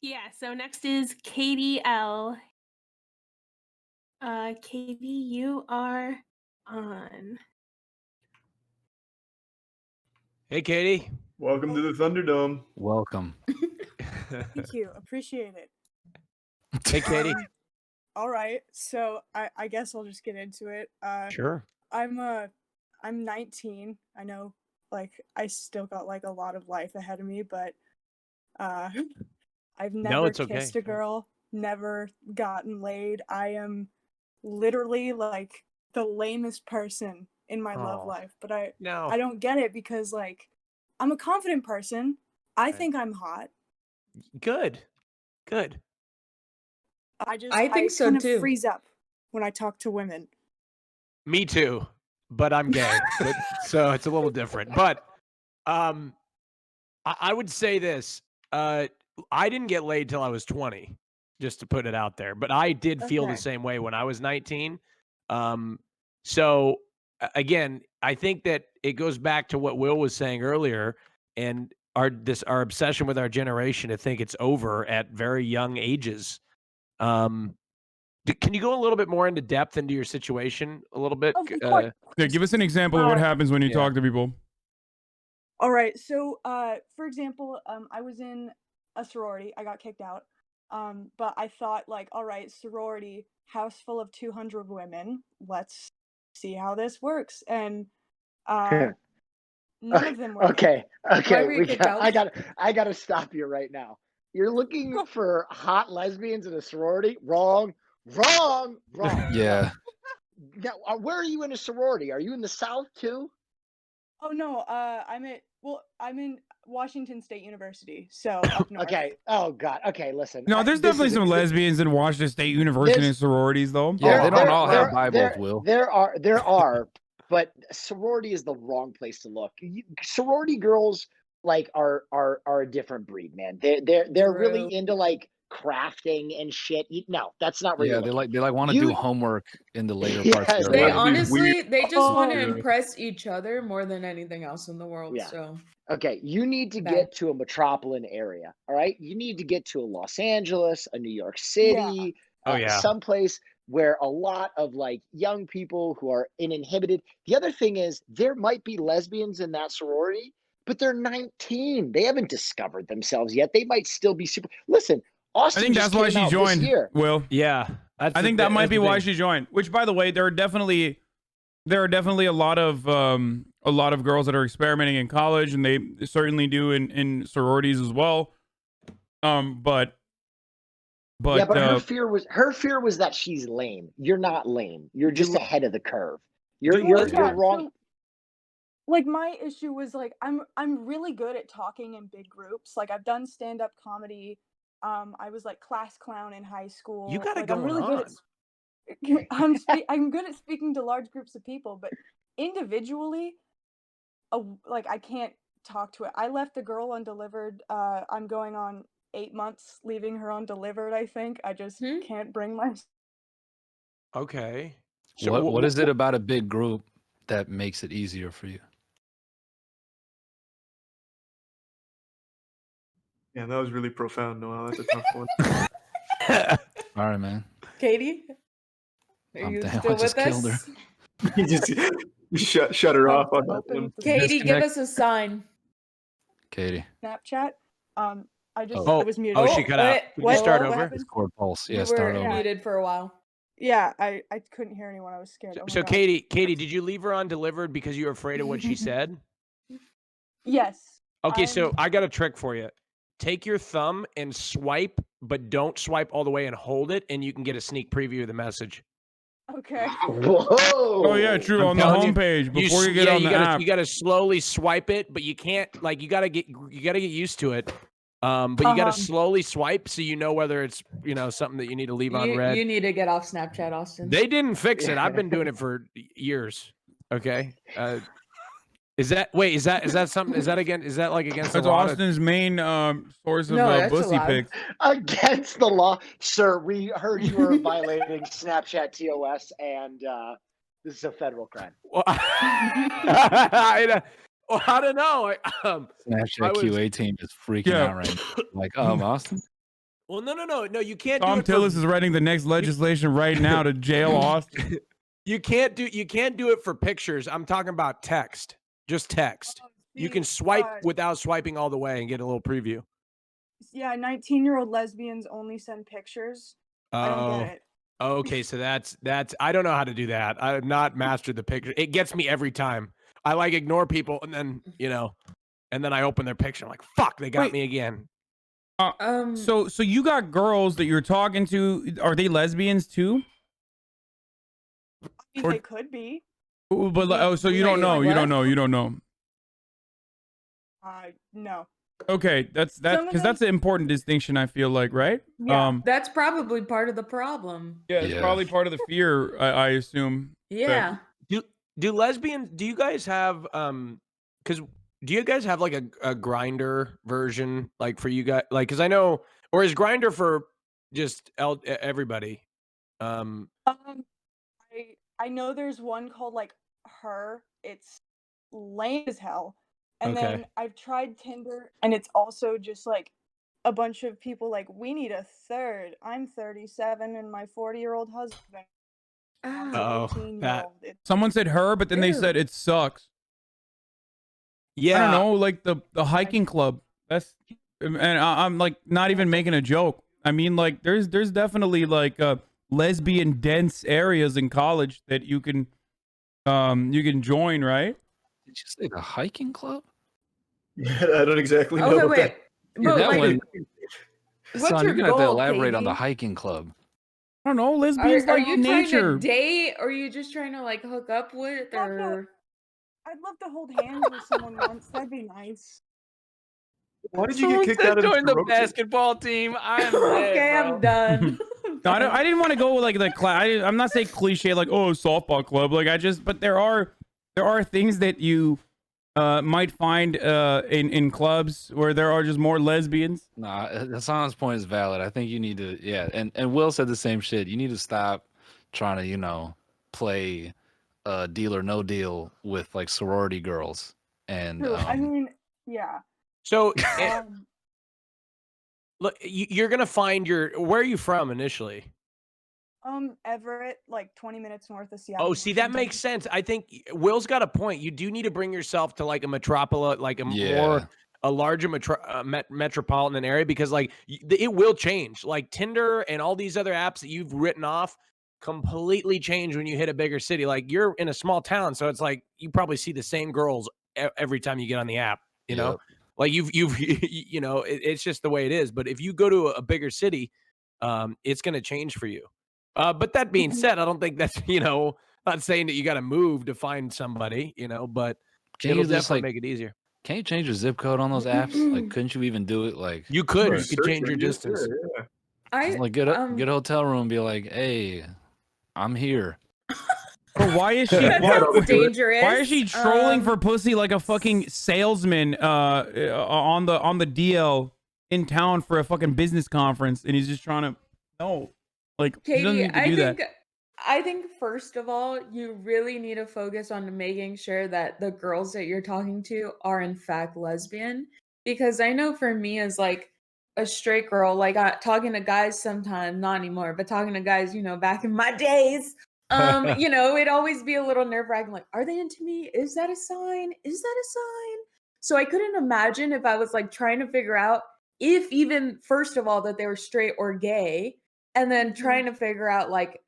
Yeah, so next is Katie L. Katie, you are on. Hey, Katie. Welcome to the Thunderdome. Welcome. Thank you. Appreciate it. Hey, Katie. All right. So I guess I'll just get into it. Sure. I'm 19. I know like I still got like a lot of life ahead of me, but uh I've No, never it's okay. kissed a girl, never gotten laid. I am literally like the lamest person in my love Oh, life, but I no. don't get it because like I'm a confident person. I Right. think I'm hot. Good. Good. I think so kind of too. freeze up when I talk to women. Me too, but I'm gay, so it's a little different. But I would say this: I didn't get laid till I was 20, just to put it out there. But I did feel the Okay. same way when I was 19. Um, so again, I think that it goes back to what Will was saying earlier, and our obsession with our generation to think it's over at very young ages. Um, can you go a little bit more into depth into your situation a little bit? Of course. Yeah, give us an example of what happens when you Yeah. talk to people. All right. So, for example, I was in a sorority. I got kicked out. But I thought like, all right, sorority, house full of 200 women. Let's see how this works. And none of them were. Okay, Why were you we kicked got, out? I gotta stop you right now. You're looking for hot lesbians in a sorority? Wrong. Yeah. Now, where are you in a sorority? Are you in the South too? Oh no, I'm in Washington State University, so up north. Okay. Oh God. Okay, listen. No, there's definitely some lesbians in Washington State University and sororities, though. Yeah, they don't all have there, Bibles, Will. there are, but sorority is the wrong place to look. Sorority girls like are a different breed, man. They're really True. into like crafting and shit. No, that's not where Yeah, you're they looking. like want to You- do homework in the later parts Yes, of They their Like life. these weird. honestly, they just want to Oh. impress each other more than anything else in the world. Yeah. So Okay, you need to Bad. get to a metropolitan area, all right? You need to get to a Los Angeles, a New York Yeah. City, Oh, yeah. someplace where a lot of like young people who are uninhibited. The other thing is there might be lesbians in that sorority, but they're 19. They haven't discovered themselves yet. They might still be super. Listen, I Austin think just that's why came she out this joined. year. Will, Yeah. I think that might be why she joined. Which, by the way, there are definitely a lot of girls that are experimenting in college, and they certainly do in sororities as well. But Yeah, but her fear was that she's lame. You're not lame. You're just ahead of the curve. You're wrong. So, like my issue was like I'm really good at talking in big groups. Like I've done stand-up comedy. I was like class clown in high school. You got it like I'm really going good at I'm good at speaking to large groups of people, but individually, like I can't talk to it. I left the girl undelivered. I'm going on 8 months leaving her undelivered. I think I just can't bring myself. Okay. What is it about a big group that makes it easier for you? Yeah, that was really profound, Noel. That's a tough one. All right, man. Katie, are you damn, I still just with killed her. us? You just shut her off on that one. Katie, give us a sign. Katie. Snapchat. I was muted. Oh, she cut out. Would you start over? Discord pulse. Yeah, You start were over. muted for a while. Yeah, I couldn't hear anyone. I was scared. Oh my So God. Katie, did you leave her undelivered because you were afraid of what she said? Yes. Okay, so I got a trick for you. Take your thumb and swipe, but don't swipe all the way and hold it, and you can get a sneak preview of the message. Okay. Whoa! Oh yeah, true. I'm On the telling you, homepage before you get on the app. You gotta slowly swipe it, but you can't like you gotta get used to it. But you gotta slowly swipe so you know whether it's something that you need to leave on red. You need to get off Snapchat, Austin. They didn't fix it. I've been doing it for years. Okay. Is that something? Is that like against the That's law? Austin's main source of No, that's pussy allowed. pics. Against the law, sir. We heard you were violating Snapchat TOS, and this is a federal crime. Well, I don't know. Snapchat QA team is freaking out right now. Like, Austin? Well, no. You can't Tom do it. Tillis is writing the next legislation right now to jail Austin. You can't do it for pictures. I'm talking about text. Just text. You can swipe without swiping all the way and get a little preview. Yeah, 19-year-old lesbians only send pictures. I don't get it. Okay, so that's I don't know how to do that. I have not mastered the picture. It gets me every time. I like ignore people and then, and then I open their picture. I'm like, fuck, they got me again. So you got girls that you're talking to. Are they lesbians too? I mean, they could be. But so you don't know. You don't know. You don't know. No. Okay, that's because that's an important distinction. I feel like, right? Yeah. That's probably part of the problem. Yeah, it's probably part of the fear. I assume. Yeah. Do lesbians? Do you guys have because do you guys have like a grinder version like for you guys? Like, because I know, or is grinder for just everybody? I know there's one called like Her. It's lame as hell. And then I've tried Tinder, and it's also just like a bunch of people like, we need a third. I'm 37 and my 40-year-old husband. Someone said Her, but then they said it sucks. Yeah, I don't know, like the hiking club. That's, and I'm like not even making a joke. I mean, like there's definitely like lesbian dense areas in college that you can join, right? Did you say the hiking club? Yeah, I don't exactly know. Okay, wait. Yeah, that one. What's Son, your you're gonna have to goal, elaborate on the Katie? hiking club. I don't know. Lesbians Are like you nature. trying to date, or are you just trying to like hook up with, or? I'd love to hold hands with someone once. That'd be nice. Why did you get kicked out of join the sorority? basketball team? I'm Okay, I'm done. No, I didn't want to go with like the I'm not saying cliche like softball club. Like but there are things that you might find in clubs where there are just more lesbians. Nah, Hassan's point is valid. I think you need to, and Will said the same shit. You need to stop trying to, play deal or no deal with like sorority girls. And True. I mean, yeah. So look, you're gonna find where are you from initially? Everett, like 20 minutes north of Seattle. Oh, see, that makes sense. I think Will's got a point. You do need to bring yourself to like a metropolis, like a larger metropolitan area, because like it will change. Like Tinder and all these other apps that you've written off completely change when you hit a bigger city. Like you're in a small town, so it's like you probably see the same girls every time you get on the app. You know, like you've it's just the way it is. But if you go to a bigger city, it's going to change for you. But that being said, I don't think that's, not saying that you got to move to find somebody, but it'll definitely make it easier. Can you change your zip code on those apps? Like, couldn't you even do it? Like, you could change your distance. Just like get a hotel room and be like, hey, I'm here. But why is she dangerous? Why is she trolling for pussy like a fucking salesman on the DL in town for a fucking business conference, and he's just trying to like Katie, he doesn't need to do that. I think first of all, you really need to focus on making sure that the girls that you're talking to are in fact lesbian, because I know for me as like a straight girl, like talking to guys sometimes, not anymore, but talking to guys, back in my days, it'd always be a little nerve-wracking, like, are they into me? Is that a sign? Is that a sign? So I couldn't imagine if I was like trying to figure out if even first of all that they were straight or gay, and then trying to figure out like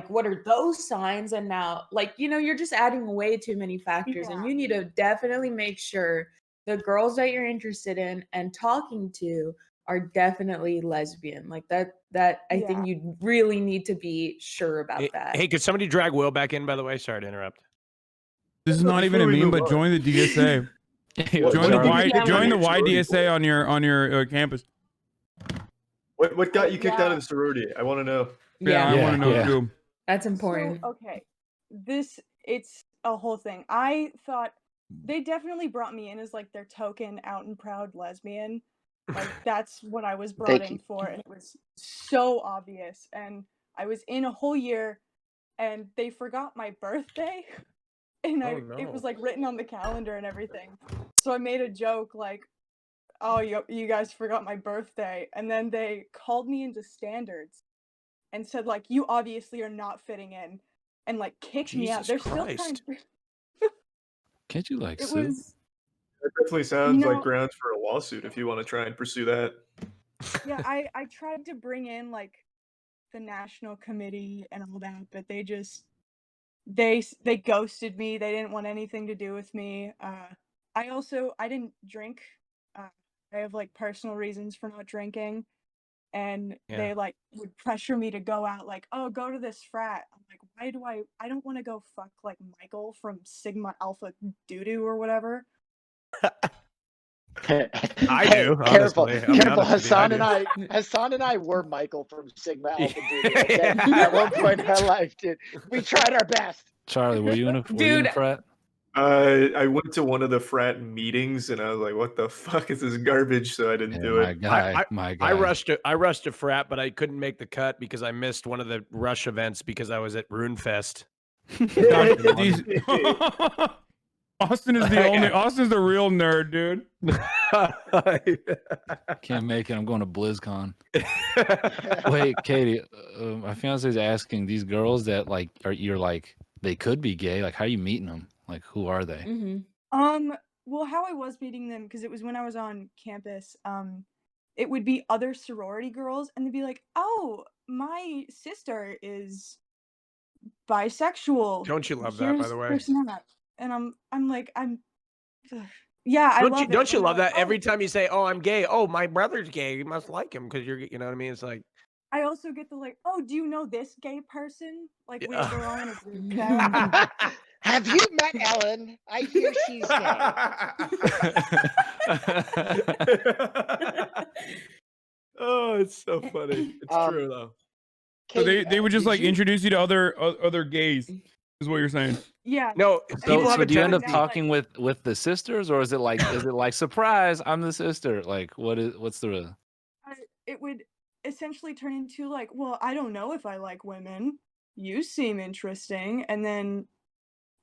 what are those signs, and now like you're just adding way too many factors, and you need to definitely make sure the girls that you're interested in and talking to are definitely lesbian. Like that I think you really need to be sure about that. Hey, could somebody drag Will back in, by the way? Sorry to interrupt. This is not even a meme, but join the DSA. Join the YDSA on your campus. What got you kicked out of the sorority? I want to know. Yeah, I want to know too. That's important. So, okay, it's a whole thing. I thought they definitely brought me in as like their token out and proud lesbian. Like that's what I was brought in for, and it was so obvious. And I was in a whole year, and they forgot my birthday, and it was like written on the calendar and everything. So I made a joke like, oh, you guys forgot my birthday. And then they called me into standards and said, like, you obviously are not fitting in, and like kicked me out. Jesus They're still trying Christ. to. Can't you like It sue? was, That definitely sounds you like know, grounds for a lawsuit if you want to try and pursue that. yeah, I tried to bring in like the national committee and all that, but they just they ghosted me. They didn't want anything to do with me. I didn't drink. I have like personal reasons for not drinking, and Yeah. they like would pressure me to go out. Like, oh, go to this frat. I'm like, why do I don't want to go fuck like Michael from Sigma Alpha Doodoo or whatever. I do, Careful, honestly. I'll be careful. honest with you, I Hassan and I were Michael from Sigma Alpha Duty. Yeah. Okay? At one point in our life, dude, we tried our best. Charlie, were you in a frat? I went to one of the frat meetings and I was like, "What the fuck is this garbage?" So I didn't do My it. guy, I rushed a frat, but I couldn't make the cut because I missed one of the rush events because I was at RuneFest. Austin is the only. Austin's the real nerd, dude. Can't make it. I'm going to BlizzCon. Wait, Katie, my fiance is asking these girls that like you're like they could be gay. Like, how are you meeting them? Like, who are they? Well, how I was meeting them, because it was when I was on campus, it would be other sorority girls, and they'd be like, "Oh, my sister is bisexual. Don't you love that, by the way? Here's that." And I'm like, yeah, I love it. Don't you love like, that? Every time you say, "Oh, I'm gay," "Oh, my brother's gay," you must like him because you're, you know what I mean? It's like, I also get the like, "Oh, do you know this gay person?" Like we're all in a group chat. Have you met Ellen? I hear she's gay. Oh, it's so funny. It's true though. So Katie, they would just like introduce you to other gays, is what you're saying. Yeah. No, So do you end up talking with the sisters, or is it like surprise, I'm the sister? Like, what's the? It would essentially turn into like, well, I don't know if I like women. You seem interesting, and then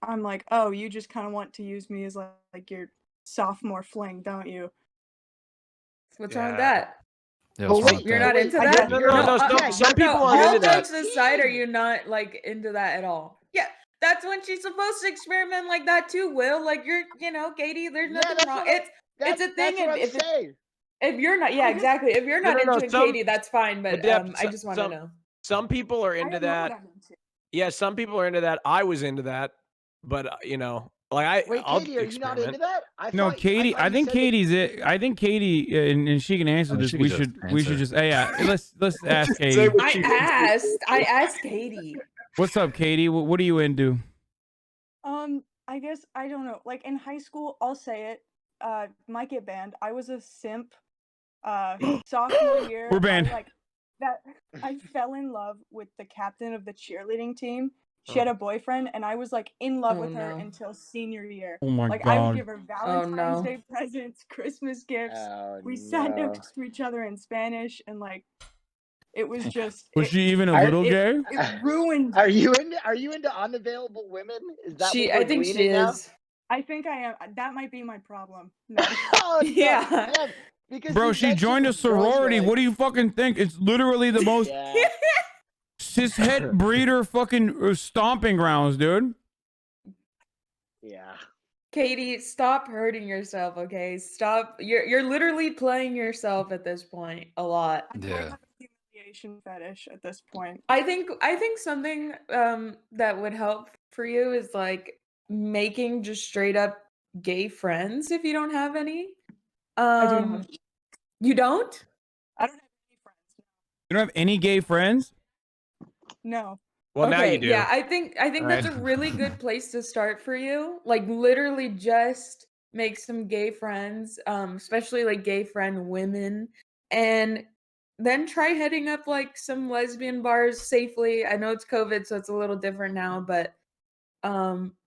I'm like, oh, you just kind of want to use me as like your sophomore fling, don't you? What's wrong with that? Yeah, Well, what's wrong wait, with You're that? not into that? No, some people are all into that. jokes aside, are you not like into that at all? Yeah, that's when she's supposed to experiment like that too, Will. Like you're, Katie, there's nothing wrong. It's a thing if you're not, yeah, exactly. If you're not into it, Katie, that's fine. But I just want to know. Some people are into that. Yeah, some people are into that. I was into that, but like Wait, I'll Katie, are you not into that? No, Katie. I think Katie's it. I think Katie, and she can answer this. We should just. Hey, yeah, let's ask Katie. I asked Katie. What's up, Katie? What are you into? I guess I don't know. Like in high school, I'll say it. Might get banned. I was a simp. Sophomore year, We're banned. I fell in love with the captain of the cheerleading team. She had a boyfriend, and I was like in love with her until senior year. Oh my like God. I would give her Valentine's Day presents, Christmas gifts. We sat next to each other in Spanish, and like it was just. Was she even a little gay? It ruined. Are you into unavailable women? Is that I think she is. I think I am. That might be my problem. No. Oh, yeah. Man, because bro, she joined a sorority. What do you fucking think? It's literally the most cishet breeder fucking stomping grounds, dude. Yeah. Katie, stop hurting yourself, okay? Stop. You're literally playing yourself at this point a lot. Yeah. Humiliation fetish at this point. I think something that would help for you is like making just straight up gay friends if you don't have any. I do not. You don't? I don't have any friends. You don't have any gay friends? No. Well, okay, now you do. Yeah, I think that's a really good place to start for you. Like literally just make some gay friends, especially like gay friend women, and then try heading up like some lesbian bars safely. I know it's COVID, so it's a little different now, but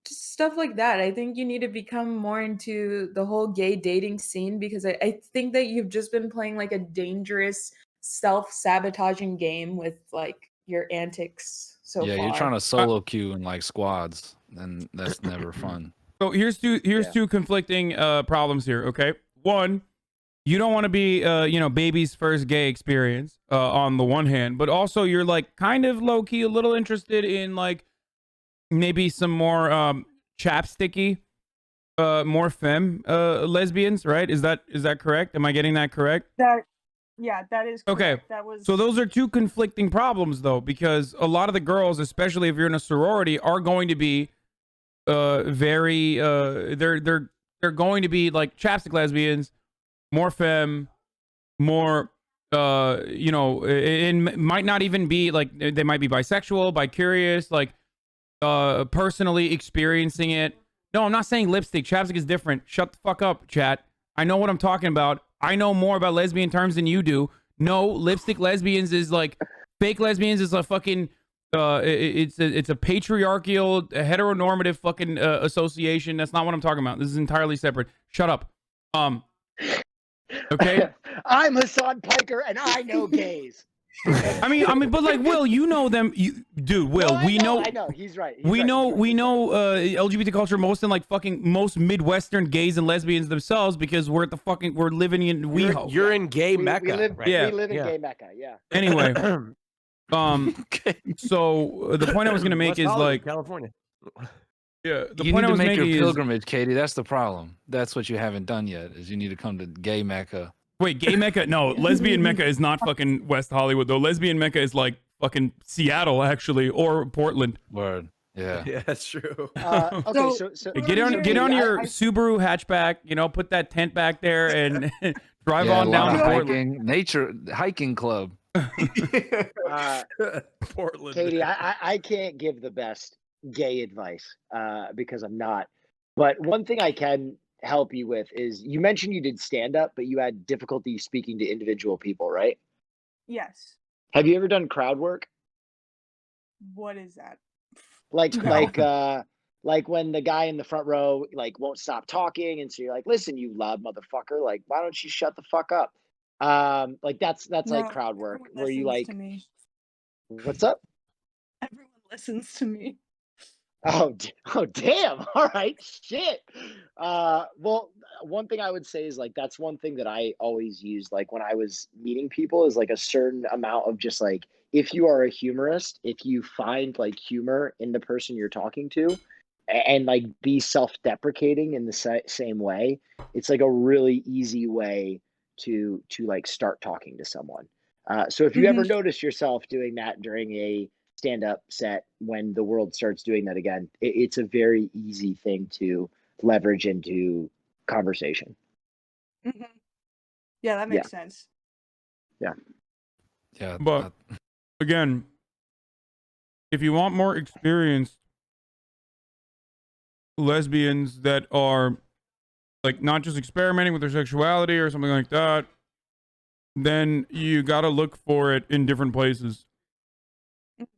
just stuff like that. I think you need to become more into the whole gay dating scene because I think that you've just been playing like a dangerous self-sabotaging game with like your antics so far. You're trying to solo queue in like squads, and that's never fun. So here's two conflicting problems here. Okay, one, you don't want to be baby's first gay experience on the one hand, but also you're like kind of low key a little interested in like maybe some more chapsticky, more femme lesbians, right? Is that correct? Am I getting that correct? That is correct. Okay. That was So those are two conflicting problems though, because a lot of the girls, especially if you're in a sorority, are going to be very they're going to be like chapstick lesbians, more femme, more it might not even be like they might be bisexual, bi-curious, like personally experiencing it. No, I'm not saying lipstick. Chapstick is different. Shut the fuck up, chat. I know what I'm talking about. I know more about lesbian terms than you do. No, lipstick lesbians is like fake lesbians is a fucking it's a patriarchal heteronormative fucking association. That's not what I'm talking about. This is entirely separate. Shut up. Okay. I'm Hassan Piker, and I know gays. I mean, but like, Will, you know them, dude. Will, No, I know. He's right. We know LGBT culture most in like fucking most Midwestern gays and lesbians themselves because we're living in WeHo. You're in gay Mecca, right? We live in gay Mecca. Yeah. Anyway, so the point I was gonna make West is Hollywood, like California. Yeah, the you point need I to was make your making is pilgrimage, Katie. That's the problem. That's what you haven't done yet. Is you need to come to gay Mecca. wait, gay Mecca? No, lesbian Mecca is not fucking West Hollywood though. Lesbian Mecca is like fucking Seattle actually, or Portland. Word. Yeah. Yeah, that's true. Okay, so Get on your Subaru hatchback. Put that tent back there and drive on down to Portland. Hiking club. Portland. Katie, I can't give the best gay advice because I'm not. But one thing I can help you with is you mentioned you did stand up, but you had difficulty speaking to individual people, right? yes. Have you ever done crowd work? What is that? Like No. like when the guy in the front row like won't stop talking, and so you're like, listen, you loud motherfucker, like why don't you shut the fuck up? Like that's like No, crowd work everyone where you listens like, to me. what's up? Everyone listens to me. Oh damn. All right, shit. Well, one thing I would say is like that's one thing that I always use like when I was meeting people is like a certain amount of just like if you are a humorist, if you find like humor in the person you're talking to and like be self-deprecating in the same way, it's like a really easy way to like start talking to someone. So if you ever notice yourself doing that during a stand-up set when the world starts doing that again, it's a very easy thing to leverage into conversation. Yeah, that makes sense. Yeah. But again, if you want more experienced lesbians that are like not just experimenting with their sexuality or something like that, then you got to look for it in different places.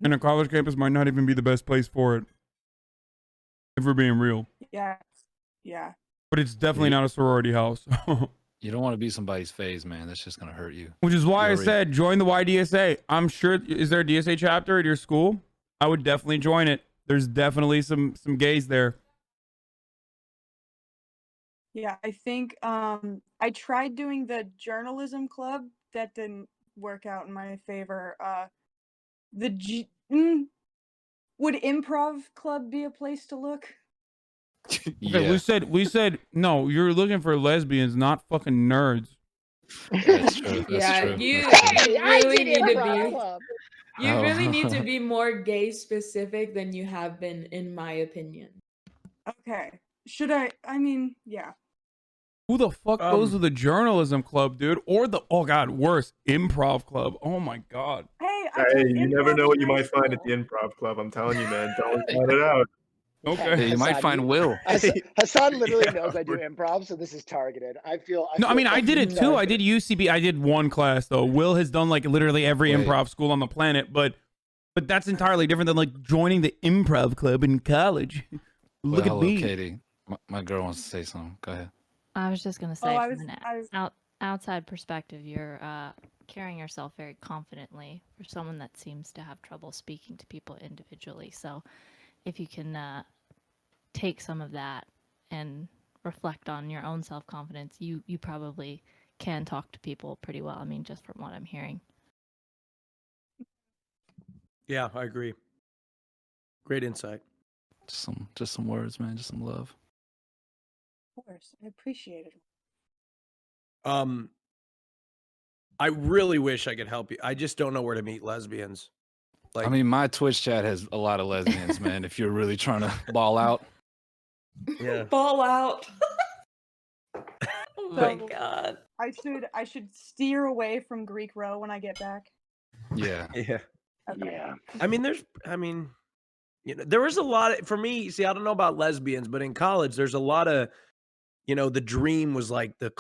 And a college campus might not even be the best place for it, if we're being real. Yeah. But it's definitely not a sorority house. You don't want to be somebody's phase, man. That's just gonna hurt you. Which is why I said join the YDSA. I'm sure. Is there a DSA chapter at your school? I would definitely join it. There's definitely some gays there. Yeah, I think I tried doing the journalism club. That didn't work out in my favor. Would improv club be a place to look? Yeah. Okay, we said no. You're looking for lesbians, not fucking nerds. That's true. You I really did need to improv be. club. You really need to be more gay specific than you have been, in my opinion. Okay. Should I? I mean, yeah. Who the fuck goes to the journalism club, dude? Or the worse, improv club. Oh my god. Hey, you never know what you might find at the improv club. I'm telling you, man. Don't find it out. Okay. You might find Will. Hassan literally knows I do improv, so this is targeted. I feel I did it too. I did UCB. I did one class though. Will has done like literally every improv school on the planet, but that's entirely different than like joining the improv club in college. Look at me, Katie. My girl wants to say something. Go ahead. I was just gonna say, from an outside perspective, you're carrying yourself very confidently for someone that seems to have trouble speaking to people individually. So, if you can take some of that and reflect on your own self-confidence, you probably can talk to people pretty well. I mean, just from what I'm hearing. Yeah, I agree. Great insight. Just some words, man. Just some love. Of course, I appreciate it. I really wish I could help you. I just don't know where to meet lesbians. I mean, my Twitch chat has a lot of lesbians, man. If you're really trying to ball out. Yeah. Ball out. Oh my So, god. I should steer away from Greek row when I get back. Yeah. Yeah. Okay. Yeah. I mean, there was a lot of, for me, see, I don't know about lesbians, but in college, there's a lot of, the dream was like the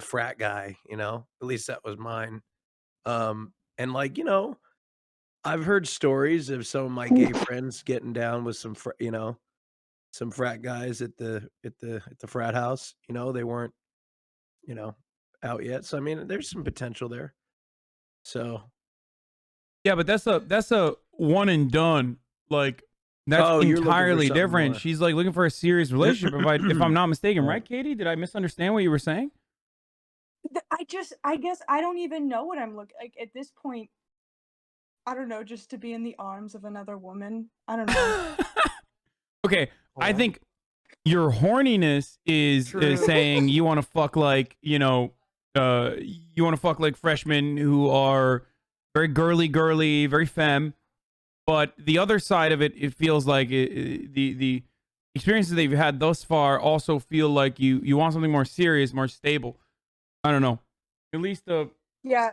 frat guy, at least that was mine. And like, I've heard stories of some of my gay friends getting down with some, some frat guys at the frat house. They weren't, out yet. So I mean, there's some potential there. So Yeah, but that's a one and done. Like that's you're looking for entirely something different. more. She's like looking for a serious relationship. If I'm not mistaken, right, Katie? Did I misunderstand what you were saying? I guess I don't even know what I'm looking like at this point. I don't know, just to be in the arms of another woman. I don't know. Okay, I think your horniness is saying you want to fuck like, you want to fuck like freshmen who are very girly, very femme. But the other side of it feels like the experiences that you've had thus far also feel like you want something more serious, more stable. I don't know. At least Yeah.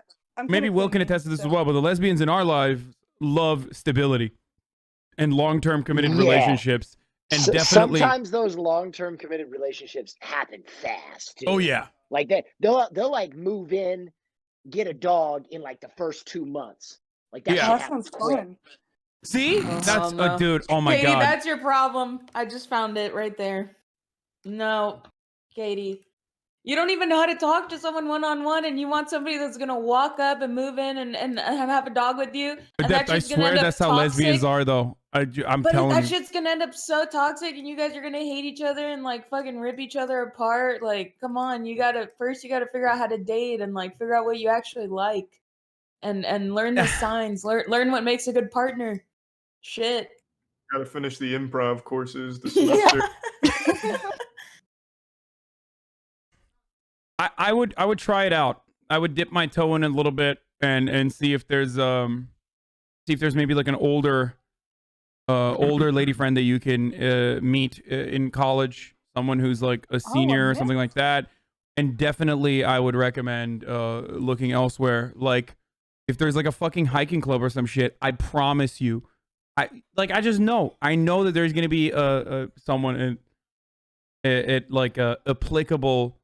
maybe Will can attest to this as well, but the lesbians in our lives love stability and long-term committed relationships. And definitely sometimes those long-term committed relationships happen fast. Too. Oh yeah. Like they'll like move in, get a dog in like the first 2 months. Like that. That sounds fun. See? That's no. dude, oh my Katie, god. that's your problem. I just found it right there. No, Katie. You don't even know how to talk to someone one-on-one, and you want somebody that's gonna walk up and move in and have a dog with you. And I swear that's how lesbians are, though. I'm telling that you. shit's gonna end up so toxic, and you guys are gonna hate each other and like fucking rip each other apart. Like, come on, you gotta figure out how to date and like figure out what you actually like, and learn the signs. Learn what makes a good partner. Shit. Gotta finish the improv courses this semester. I would try it out. I would dip my toe in a little bit and see if there's maybe like an older lady friend that you can meet in college, someone who's like a senior or something like that. And definitely I would recommend looking elsewhere. Like if there's like a fucking hiking club or some shit, I promise you, I know that there's gonna be someone at like a applicable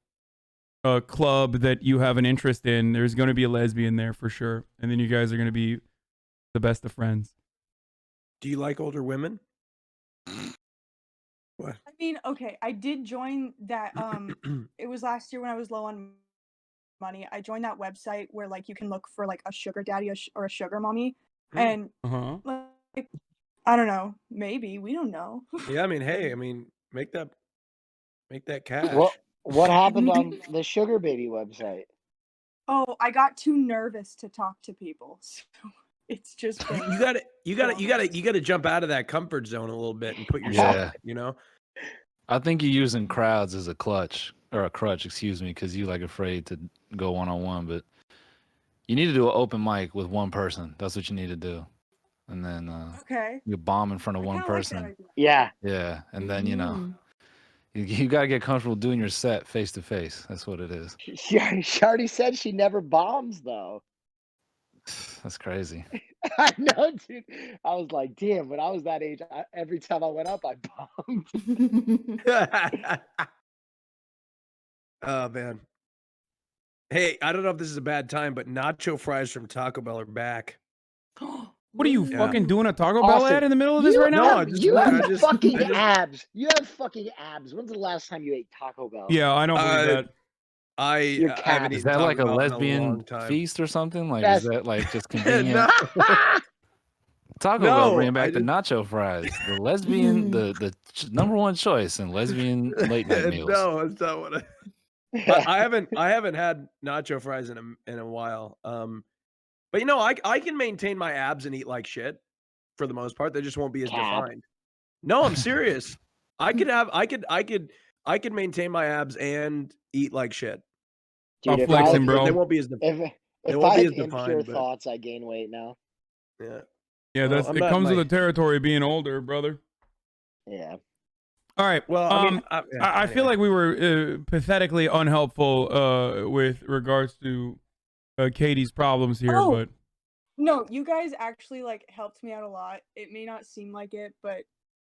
club that you have an interest in. There's going to be a lesbian there for sure, and then you guys are going to be the best of friends. Do you like older women? What? I mean, okay, I did join that. It was last year when I was low on money. I joined that website where like you can look for like a sugar daddy or a sugar mommy, and like I don't know, maybe we don't know. Yeah, I mean, hey, make that cash. What happened on the Sugar Baby website? Oh, I got too nervous to talk to people. So it's just been you gotta jump out of that comfort zone a little bit and put yourself, I think you're using crowds as a crutch, excuse me, because you like afraid to go one-on-one, but you need to do an open mic with one person. That's what you need to do. And then you bomb in front of one person. Yeah. Yeah. And then you got to get comfortable doing your set face to face. That's what it is. She already said she never bombs, though. That's crazy. I know, dude. I was like, damn, when I was that age, every time I went up, I bombed. Oh, man. Hey, I don't know if this is a bad time, but nacho fries from Taco Bell are back. What are you fucking doing a Taco Bell ad in the middle of this right now? now? You have fucking abs. You have fucking abs. When's the last time you ate Taco Bell? Yeah, I don't believe that. Is that like a lesbian feast or something? Like, is that like just convenient? Taco Bell bringing back the nacho fries. The lesbian, the number one choice in lesbian late night meals. No, that's not what I haven't had nacho fries in a while. But I can maintain my abs and eat like shit for the most part. They just won't be as defined. No, I'm serious. I could maintain my abs and eat like shit. Dude, flexing, bro. They won't be as defined. If I have impure thoughts, I gain weight now. Yeah. Yeah, Well, it comes with the territory of being older, brother. Yeah. All right. Well, I feel like we were pathetically unhelpful with regards to Katie's problems here, but no, you guys actually like helped me out a lot. It may not seem like it, but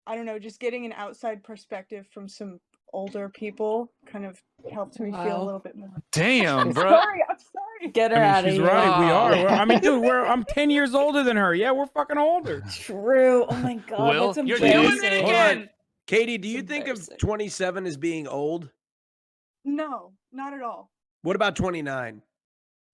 I don't know, just getting an outside perspective from some older people kind of helped me feel a little bit more. Damn, bro. I'm sorry. Get her out of she's here. right. We are. I mean, dude, I'm 10 years older than her. Yeah, we're fucking older. True. Oh my god, Will, that's you're embarrassing. doing it again. Katie, do you think of 27 as being old? No, not at all. What about 29?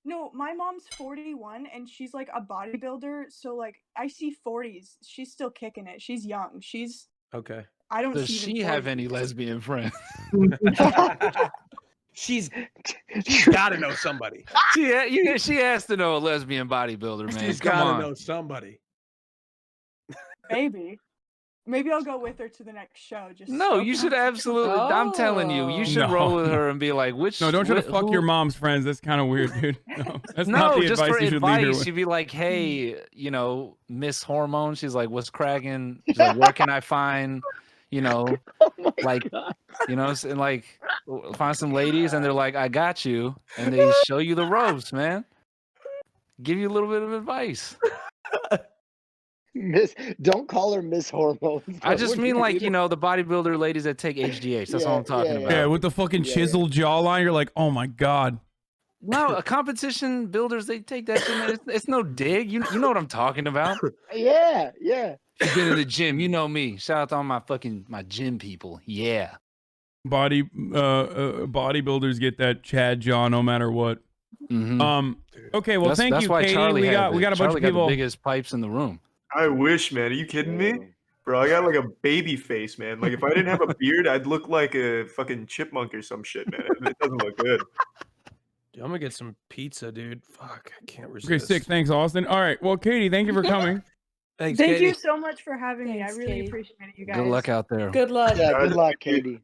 No, my mom's 41 and she's like a bodybuilder, so like I see 40s. She's still kicking it. She's young. She's okay. I don't Does see she have any lesbian friends? She's got to know somebody. She has to know a lesbian bodybuilder, man. She's Come got to on. know somebody. Maybe I'll go with her to the next show. Just No, you should absolutely. I'm telling you, you should roll with her and be like, which. No, don't try to fuck your mom's friends. That's kind of weird, dude. No, that's not the just advice for you should leave her advice, with. you'd be like, hey, Miss Hormone. She's like, what's cracking? She's like, where can I find, like, and like, find some ladies, and they're like, I got you, and they show you the ropes, man. Give you a little bit of advice. Don't call her Miss Hormones. I just mean like, the bodybuilder ladies that take HGH. That's all I'm talking about. Yeah, with the fucking chiseled jawline, you're like, oh my god. No, competition builders, they take that shit, man. It's no dig. You know what I'm talking about. Yeah. You get in the gym, you know me. Shout out to all my gym people. Yeah. Bodybuilders get that Chad jaw no matter what. Mm-hmm. Okay, well, thank you, why Katie. Charlie We got a bunch Charlie of people. got the biggest pipes in the room. I wish, man. Are you kidding me? Bro, I got like a baby face, man. Like if I didn't have a beard, I'd look like a fucking chipmunk or some shit, man. It doesn't look good. Dude, I'm gonna get some pizza, dude. Fuck, I can't resist. Okay, sick. Thanks, Austin. All right, well, Katie, thank you for coming. Thank you so much for having me. I really appreciate it, you guys. Good luck out there. Good luck. Yeah, good luck, Katie.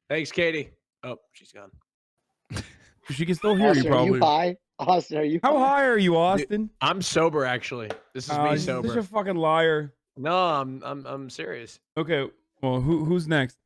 Thanks, Katie. Oh, she's gone. She can still hear Austin, you, probably. Are you high? Austin, are you How high are you, Austin? I'm sober, actually. This is me sober. You're such a fucking liar. No, I'm serious. Okay, well, who's next?